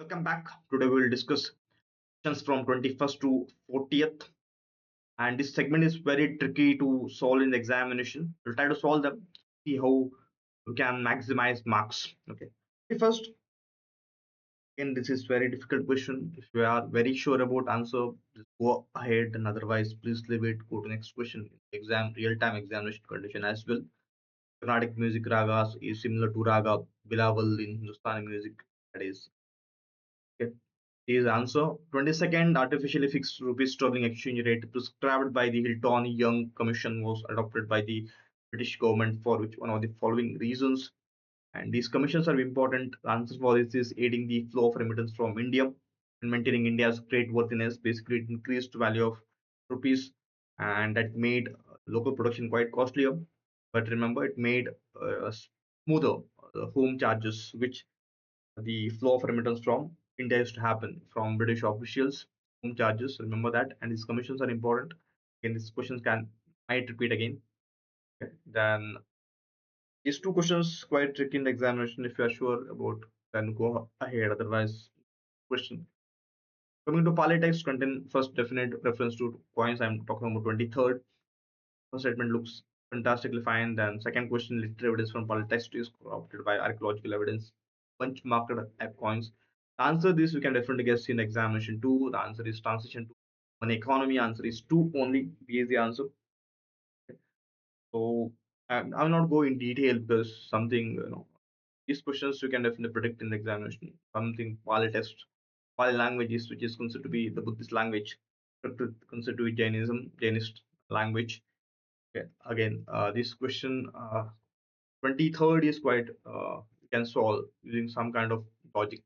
Welcome back. Today we will discuss questions from 21st to 40th. And this segment is very tricky to solve in the examination. We'll try to solve them, see how we can maximize marks. Okay. First, again, this is very difficult question. If you are very sure about answer, just go ahead, and otherwise, please leave it. Go to next question. Exam, real-time examination condition as well. Carnatic music ragas is similar to raga Bilawal in Hindustani music. That is. Okay. His answer 22nd artificially fixed rupees sterling exchange rate prescribed by the Hilton Young Commission was adopted by the British government for which one of the following reasons. And these commissions are important. The answer for this is aiding the flow of remittance from India and maintaining India's trade worthiness. Basically, it increased value of rupees and that made local production quite costlier. But remember, it made smoother home charges, which the flow of remittance from India used to happen from British officials, home charges. Remember that, and these commissions are important. Again, these questions can might repeat again. Okay. Then these two questions quite tricky in the examination. If you are sure about, then go ahead. Otherwise, question. Coming to politics, contain first definite reference to coins. I'm talking about 23rd. First statement looks fantastically fine. Then second question, literary evidence from polytext is corroborated by archaeological evidence. Punch marked coins. The answer this we can definitely guess in examination two. The answer is transition to money economy. Answer is two only. B is the answer. So I'll not go in detail because something these questions you can definitely predict in the examination. Something Pali test, Pali languages which is considered to be the Buddhist language, considered to be Jainism, Jainist language. Okay. Again, this question 23rd is quite you can solve using some kind of logic.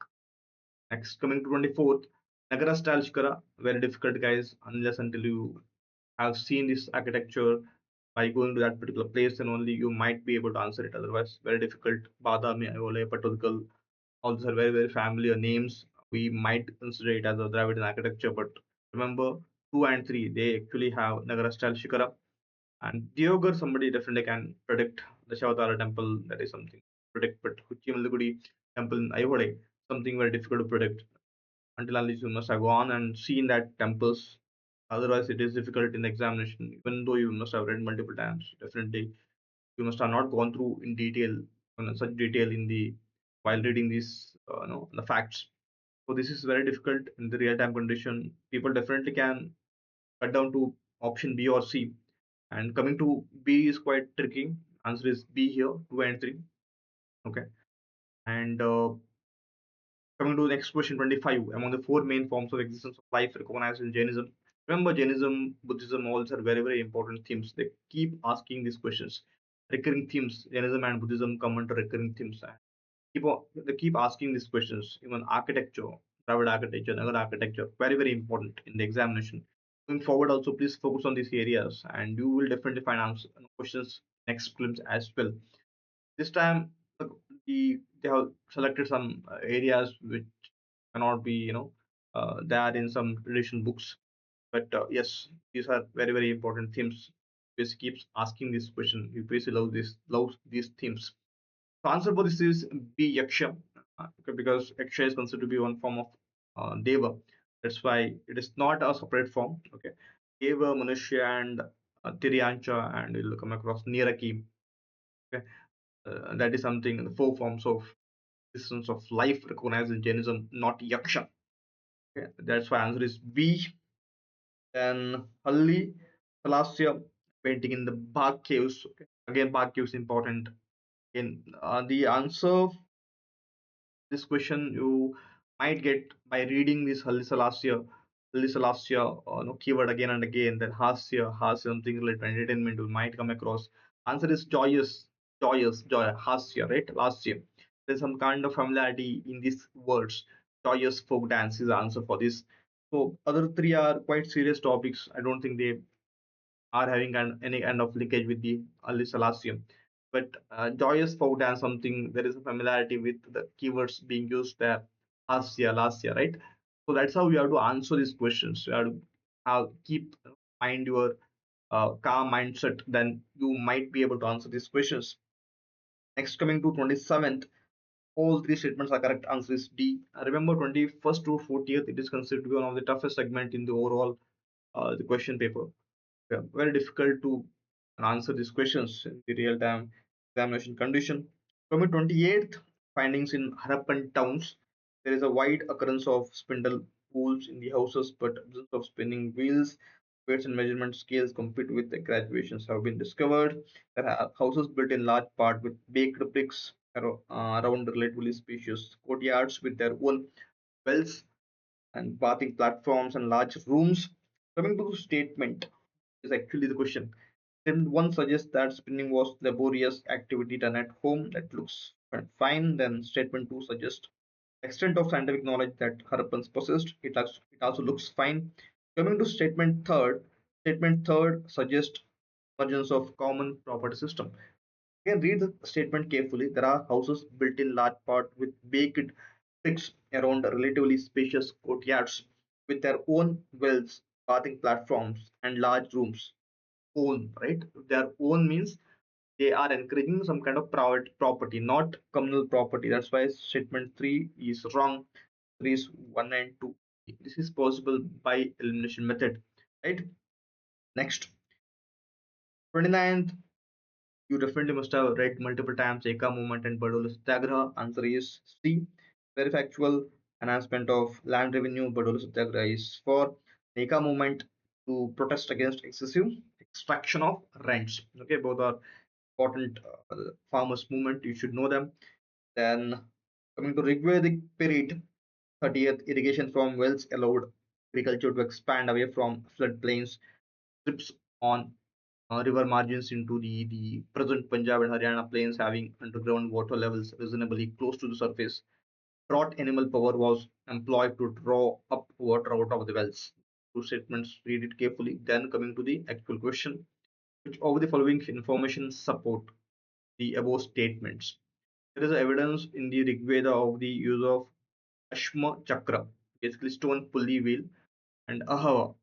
Next, coming to 24th, Nagara style Shikara, very difficult guys, unless until you have seen this architecture by going to that particular place and only you might be able to answer it. Otherwise, very difficult. Badami, Ayole, Patukal, all these are very, very familiar names. We might consider it as a Dravidian architecture, but remember 2 and 3, they actually have Nagara style Shikara. And Diogar, somebody definitely can predict the Shavatara temple. That is something to predict. But Huchimalugudi temple in Ayhode, something very difficult to predict. Until unless you must have gone and seen that temples. Otherwise, it is difficult in the examination. Even though you must have read multiple times, definitely you must have not gone through in detail, such detail in the while reading these, the facts. So this is very difficult in the real-time condition. People definitely can cut down to option B or C. And coming to B is quite tricky. Answer is B here, 2 and 3. Okay. And coming to the next question, 25. Among the four main forms of existence of life recognized in Jainism. Remember, Jainism, Buddhism, all are very, very important themes. They keep asking these questions. Recurring themes. Jainism and Buddhism come under recurring themes. They keep asking these questions. Even architecture, private architecture, Nagar architecture, very, very important in the examination. Going forward, also please focus on these areas, and you will definitely find answer questions next prelims as well. This time, they have selected some areas which cannot be, there in some traditional books. But yes, these are very, very important themes. UPSC keeps asking this question. UPSC loves these themes. The answer for this is B, Yaksha, because Yaksha is considered to be one form of Deva. That's why it is not a separate form. Okay, Deva, Manushya, and Tiryancha, and you'll come across Niraki. Okay, that is something in the four forms of existence of life recognized in Jainism, not Yaksha. Okay, that's why answer is B. Then Halli Salasya painting in the Bagh caves. Okay. Again, Bagh caves important. In the answer this question you might get by reading this Halli Salasya keyword again and again. Then Hasya, something related to entertainment you might come across. Answer is joy, Hasya, right? Last year. There's some kind of familiarity in these words. Joyous folk dance is the answer for this. So other three are quite serious topics. I don't think they are having any kind of linkage with the early Salacium. But joyous folk dance something there is a familiarity with the keywords being used there last year, right? So that's how you have to answer these questions. You have to keep mind your calm mindset, then you might be able to answer these questions. Next, coming to 27th, All three statements are correct. Answer is D. Remember, 21st to 40th, it is considered to be one of the toughest segment in the overall the question paper. Yeah, very difficult to answer these questions in the real-time examination condition. Coming 28th, findings in Harappan towns. There is a wide occurrence of spindle pools in the houses, but absence of spinning wheels. Weights and measurement scales compete with the graduations have been discovered. There are houses built in large part with baked bricks around relatively spacious courtyards with their own wells and bathing platforms and large rooms. Coming to the statement is actually the question. Then one suggests that spinning was laborious activity done at home that looks fine. Then statement two suggests extent of scientific knowledge that Harappans possessed. It also looks fine. Coming to statement third suggests emergence of common property system. You can read the statement carefully. There are houses built in large part with baked bricks around relatively spacious courtyards with their own wells, bathing platforms, and large rooms. Own, right? Their own means they are encouraging some kind of private property, not communal property. That's why statement 3 is wrong. 3 is 1 and 2. This is possible by elimination method, right? Next, 29th, you definitely must have read multiple times Eka movement and Badoli Satyagraha. Answer is C. Very factual. Enhancement of land revenue. Badoli Satyagraha is for Eka movement to protest against excessive extraction of rents. Okay, both are important farmers movement. You should know them. Then coming to Rigvedic period, 30th, irrigation from wells allowed agriculture to expand away from floodplains, strips on river margins into the present Punjab and Haryana plains having underground water levels reasonably close to the surface. Brought animal power was employed to draw up water out of the wells. Two statements, read it carefully. Then coming to the actual question, which of the following information support the above statements? There is evidence in the Rig Veda of the use of Ashma Chakra, basically stone pulley wheel, and Ahava,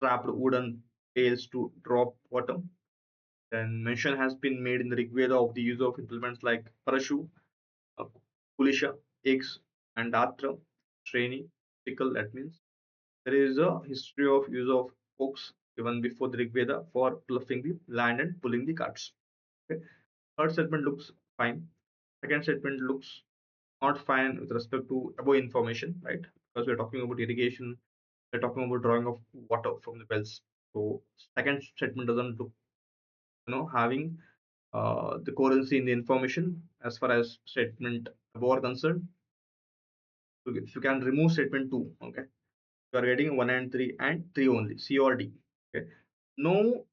trapped wooden pails to drop water. Then mention has been made in the Rig Veda of the use of implements like Parashu, uh, Kulisha, eggs, and Atra, Shreni, sickle, that means. There is a history of use of hooks even before the Rig Veda for ploughing the land and pulling the carts. Okay. Third statement looks fine. Second statement looks not fine with respect to above information, right? Because we're talking about irrigation, we're talking about drawing of water from the wells. So second statement doesn't look, having the coherency in the information as far as statement above are concerned. So if you can remove statement two, okay, you are getting one and three only, C or D. Okay. No,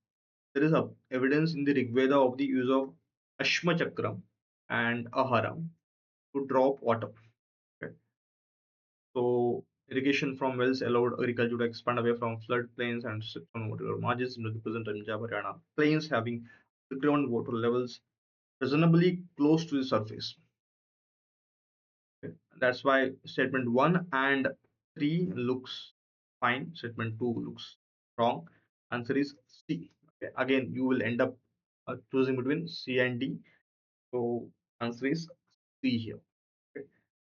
there is a evidence in the Rig Veda of the use of Ashma Chakram and Ahara to drop water. Okay. So irrigation from wells allowed agriculture to expand away from flood plains and sit on water margins into the present Punjab Haryana plains having the groundwater levels reasonably close to the surface. Okay. That's why statement 1 and 3 looks fine. Statement 2 looks wrong. Answer is C. Okay. Again, you will end up choosing between C and D. So answer is C here. Okay.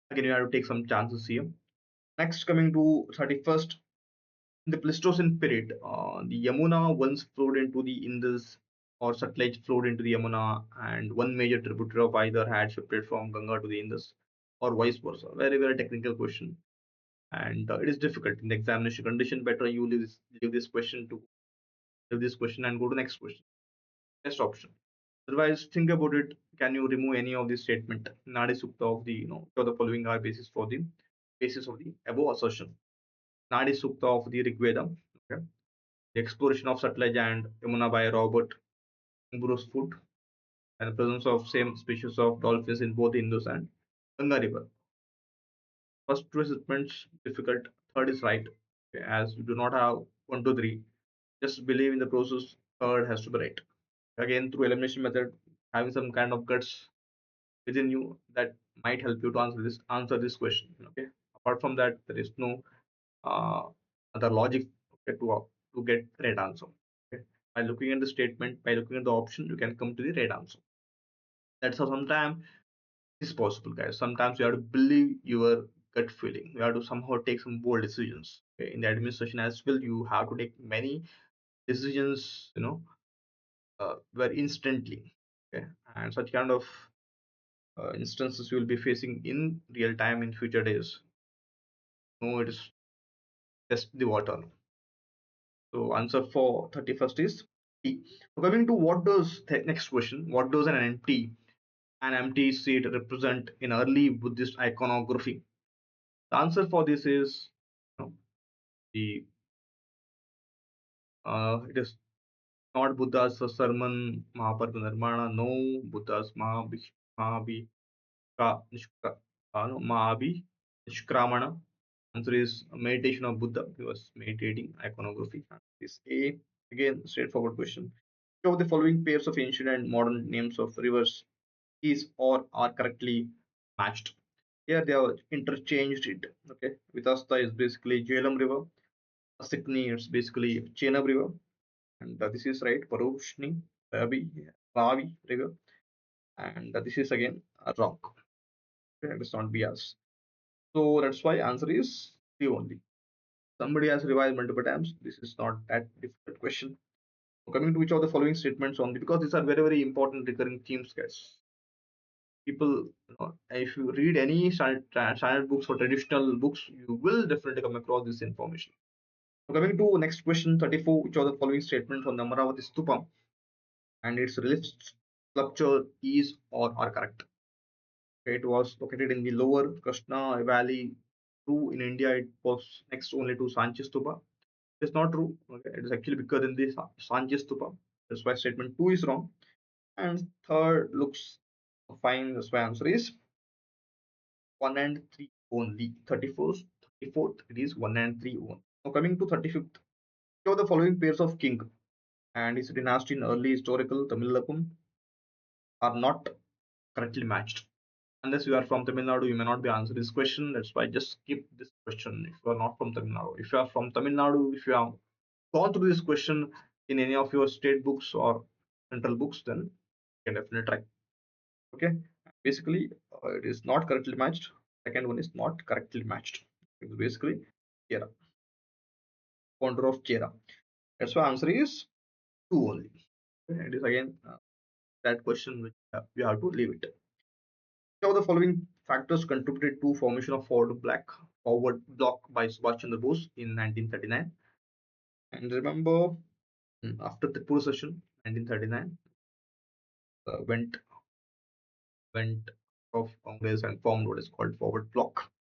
Again, you have to take some chances here. Next, coming to 31st, in the Pleistocene period, the Yamuna once flowed into the Indus or Sutlej flowed into the Yamuna, and one major tributary of either had shifted from Ganga to the Indus, or vice versa. Very, very technical question, and it is difficult in the examination condition. Better you leave this question to leave this question and go to next question. Best option. Otherwise, think about it. Can you remove any of this statement? Nadi Sukta of the of the following are basis of the above assertion. Nadi Sukta of the Rig Veda. Okay. The exploration of Sutlej and Yamuna by Robert Bruce Foot, and the presence of same species of dolphins in both Indus and Ganga River. First two statements difficult, third is right. Okay, as you do not have 1, 2, 3, just believe in the process, third has to be right. Again, through elimination method, having some kind of guts within you that might help you to answer this question. Okay. Apart from that, there is no uh, other logic, okay, to get right answer. Okay. By looking at the statement, by looking at the option, you can come to the right answer. That's how sometimes It's possible, guys. Sometimes you have to believe your gut feeling. You have to somehow take some bold decisions. Okay? In the administration as well, you have to take many decisions, very instantly. Okay, and such kind of instances you will be facing in real time in future days. No, it is test the water. So answer for 31st is T. So coming to what does the next question? What does an empty seat represent in early Buddhist iconography? The answer for this is, the it is not Buddha's sermon Mahaparinirvana. No, Buddha's Mahabhi Nishka, no, Mahabhi Nishkramana. Answer is meditation of Buddha. He was meditating iconography. This A, again straightforward question. Which of the following pairs of ancient and modern names of rivers is or are correctly matched? Here they have interchanged it. Okay, Vitasta is basically Jhelum River. Asikni is basically Chenab River, and this is right. Parushni, Ravi River, and this is again a rock. Okay, it is not Bias. So that's why answer is three only. Somebody has revised multiple times. This is not that difficult question. So coming to which of the following statements only, because these are very, very important recurring themes, guys. People, if you read any standard books or traditional books, you will definitely come across this information. So coming to next question 34, which of the following statements on the Amaravati Stupa and its relief sculpture is or are correct? Okay, it was located in the lower Krishna Valley. True, in India, it was next only to Sanchi Stupa. It's not true. Okay, it is actually bigger than the Sanchi Stupa. That's why statement 2 is wrong. And third looks fine. That's why answer is 1 and 3 only. 34th, 34th, it is 1 and 3 only. Now coming to 35th. Show the following pairs of king and his dynasty in early historical Tamil are not correctly matched. Unless you are from Tamil Nadu, you may not be answering this question. That's why just skip this question if you are not from Tamil Nadu. If you are from Tamil Nadu, if you have gone through this question in any of your state books or central books, then you can definitely try. Okay, basically it is not correctly matched. Second one is not correctly matched. It's basically Chera, founder of Chera. That's why answer is two only. Okay, it is again that question which you have to leave it. Which of the following factors contributed to formation of forward block by Subhash Chandra Bose in 1939? And remember, after the Tripura session, 1939, went of Congress and formed what is called forward block.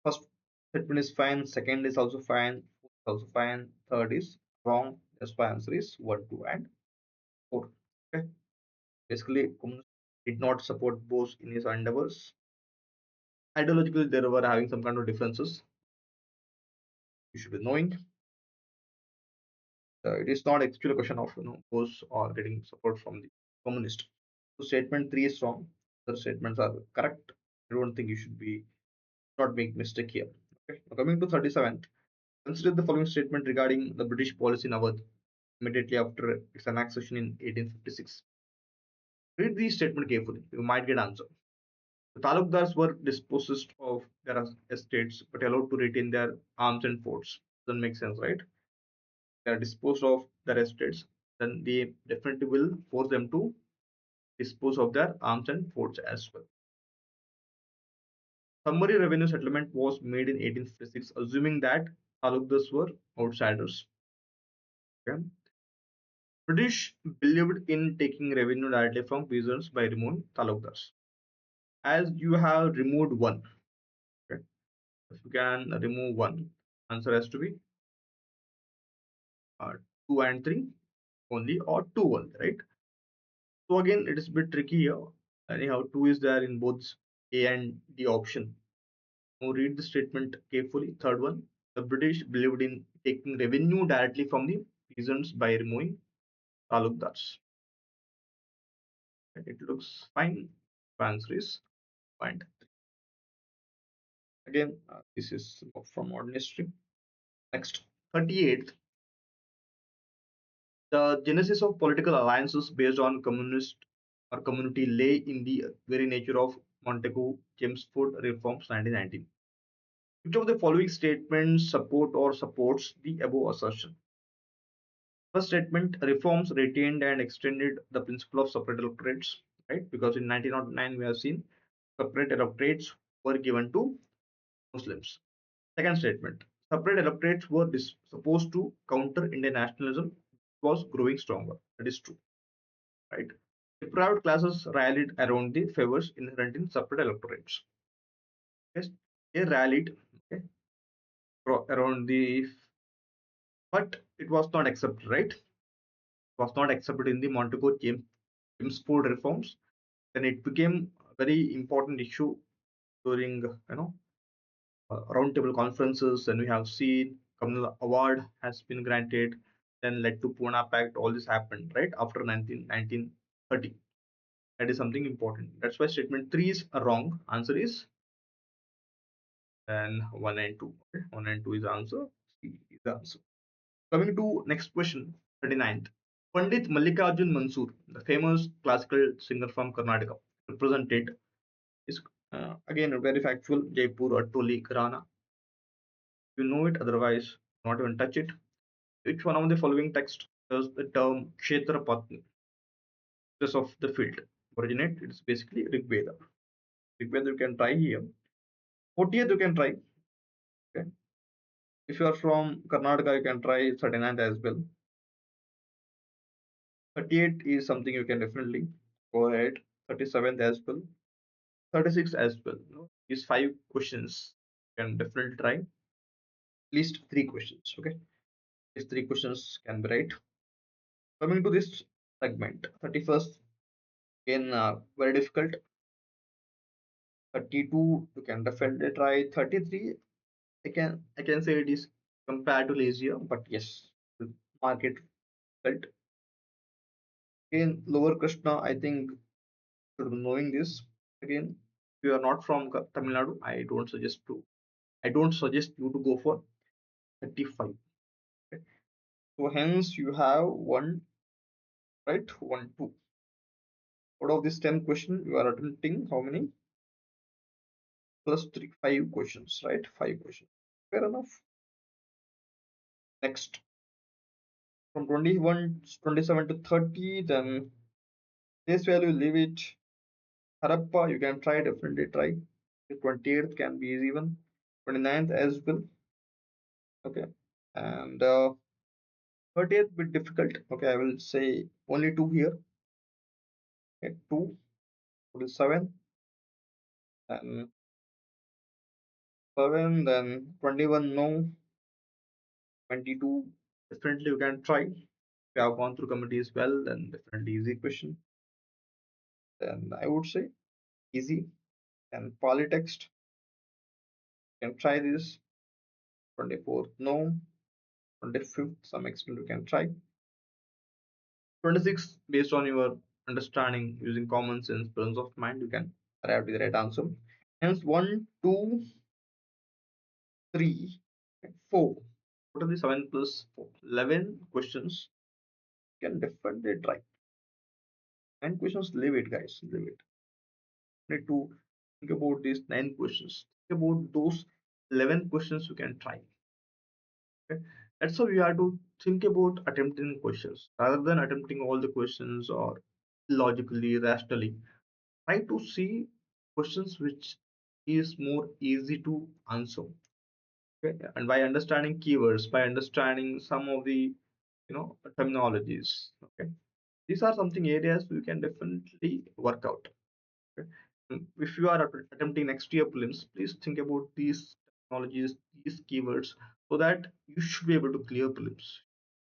First statement is fine, second is also fine, fourth is also fine, third is wrong. That's why answer is 1, 2, and 4. Okay. Basically, communists did not support Bose in his endeavors. Ideologically, they were having some kind of differences. You should be knowing. It is not actually a question of Bose or getting support from the communist. So statement 3 is wrong. The statements are correct. I don't think you should be not make mistake here. Okay. Now coming to 37th, consider the following statement regarding the British policy in Awadh immediately after its annexation in 1856. Read the statement carefully. You might get answer. The Talukdars were dispossessed of their estates but allowed to retain their arms and forts. Doesn't make sense, right? They are disposed of their estates, then they definitely will force them to dispose of their arms and forts as well. Summary revenue settlement was made in 1856, assuming that Talukdars were outsiders. Okay. British believed in taking revenue directly from peasants by removing Talukdars. As you have removed one, okay, if you can remove one, answer has to be uh, 2 and 3 only or 2 only, right? So again, it is a bit tricky here. Anyhow, 2 is there in both A and D option. Now read the statement carefully. Third one, the British believed in taking revenue directly from the peasants by removing talukdars. It looks fine. Answer is fine. Again, this is from modern history. Next, 38th. The genesis of political alliances based on communist or community lay in the very nature of Montego Chelmsford reforms 1919. Which of the following statements support or supports the above assertion? First statement: reforms retained and extended the principle of separate electorates, right? Because in 1909 we have seen separate electorates were given to Muslims. Second statement: separate electorates were supposed to counter Indian nationalism was growing stronger. That is true, right? Deprived classes rallied around the favors inherent in separate electorates. Yes, they rallied, okay, around the, but it was not accepted, right? It was not accepted in the Montego Chelmsford reforms. Then it became a very important issue during, roundtable conferences, and we have seen Communal Award has been granted, then led to Pune Pact. All this happened right after 1930. That is something important. That's why statement 3 is wrong. Answer is then 1 and 2. Okay? 1 and 2 is the answer. C is the answer. Coming to next question, 39th. Pandit Mallikarjun Mansur, the famous classical singer from Karnataka, represented is again very factual Jaipur Atoli Gharana. You know it, otherwise not even touch it. Which one of the following text does the term Kshetra Patni, just of the field, originate? It's basically Rig Veda. Rig Veda you can try here. 40th you can try. Okay. If you are from Karnataka, you can try 39th as well. 38 is something you can definitely go ahead. 37th as well. 36 as well. You know, these 5 questions you can definitely try. At least 3 questions. Okay. These 3 questions can be right. Coming to this segment, 31st, again very difficult. 32 you can definitely try. 33 I can say it is comparatively easier, but yes, market felt. Again, lower Krishna, I think should be knowing this. Again, if you are not from Tamil Nadu, I don't suggest you to go for 35. Okay? So hence you have one, right? One, two. Out of this 10 question, you are attempting how many? Plus three, 5 questions, right? 5 questions. Fair enough. Next, from 21, 27 to 30, then this value leave it. Harappa, you can try, definitely try. The 28th can be easy one. 29th as well. Okay. And 30th bit difficult. Okay, I will say only two here. Okay, 2, 7, and 7, then 21, no. 22, definitely you can try. If you have gone through committees well, then definitely easy question. Then I would say easy. And polytext, you can try this. 24th, no. 25th, some extent you can try. 26, based on your understanding using common sense, presence of mind, you can arrive to the right answer. Hence, 1, 2, 3, 4. What are the 7 plus 4? 11 questions. You can definitely try. 9 questions, leave it, guys. Leave it. Need to think about these 9 questions. Think about those 11 questions you can try. Okay? That's how you have to think about attempting questions rather than attempting all the questions or logically, rationally. Try to see questions which is more easy to answer. Okay? And by understanding keywords, by understanding some of the terminologies. Okay, these are something areas you can definitely work out. Okay? If you are attempting next year prelims, please think about these technologies, these keywords, so that you should be able to clear prelims.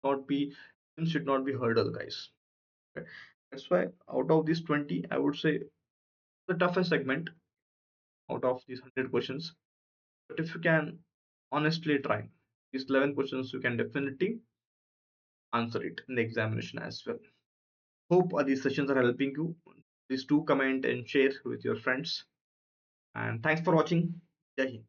Not be Prelims should not be hurdle, guys. Okay? That's why out of these 20, I would say the toughest segment out of these 100 questions. But if you can honestly try these 11 questions, you can definitely answer it in the examination as well. Hope these sessions are helping you. Please do comment and share with your friends. And thanks for watching. Jai Hind.